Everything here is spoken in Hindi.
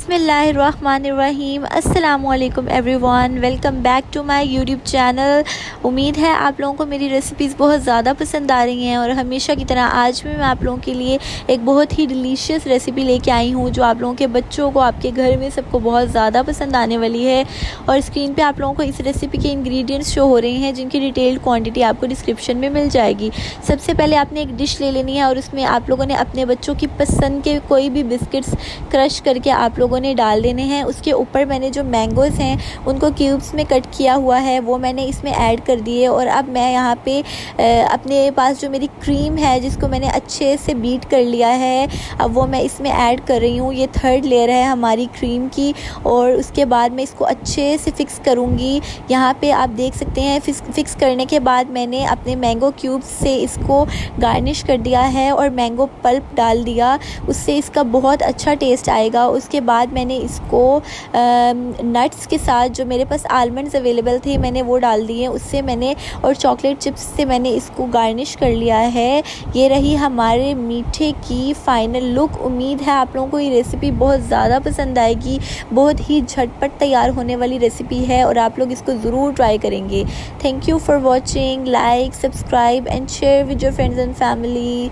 बिस्मिल्लाहिर्रहमानिर्रहीम। अस्सलामुअलैकुम everyone, welcome back to my YouTube channel. उम्मीद है आप लोगों को मेरी रेसिपीज़ बहुत ज़्यादा पसंद आ रही हैं और हमेशा की तरह आज भी मैं आप लोगों के लिए एक बहुत ही डिलीशियस रेसिपी लेके आई हूँ जो आप लोगों के बच्चों को, आपके घर में सबको बहुत ज़्यादा पसंद आने वाली है। और स्क्रीन पे आप लोगों को इस रेसिपी के इंग्रेडिएंट्स शो हो रहे हैं जिनकी डिटेल्ड क्वांटिटी आपको डिस्क्रिप्शन में मिल जाएगी। सबसे पहले आपने एक डिश ले लेनी है और उसमें आप लोगों ने अपने बच्चों की पसंद के कोई भी बिस्किट्स क्रश करके आप लोगों ने डाल देने हैं। उसके ऊपर मैंने जो मैंगोज़ हैं उनको क्यूब्स में कट किया हुआ है वो मैंने इसमें ऐड कर दिए। और अब मैं यहाँ पे अपने पास जो मेरी क्रीम है जिसको मैंने अच्छे से बीट कर लिया है, अब वो मैं इसमें ऐड कर रही हूँ। ये थर्ड लेयर है हमारी क्रीम की और उसके बाद मैं इसको अच्छे से फिक्स करूँगी। यहाँ पे आप देख सकते हैं फिक्स करने के बाद मैंने अपने मैंगो क्यूब्स से इसको गार्निश कर दिया है और मैंगो पल्प डाल दिया, उससे इसका बहुत अच्छा टेस्ट आएगा। उसके बाद मैंने इसको नट्स के साथ जो मेरे पास आलमंड्स अवेलेबल थे मैंने वो डाल दिए उससे मैंने, और चॉकलेट चिप्स से मैंने इसको गार्निश कर लिया है। ये रही हमारे मीठे की फ़ाइनल लुक। उम्मीद है आप लोगों को ये रेसिपी बहुत ज़्यादा पसंद आएगी। बहुत ही झटपट तैयार होने वाली रेसिपी है और आप लोग इसको ज़रूर ट्राई करेंगे। Thank you for watching. Like, subscribe and share with your friends and family.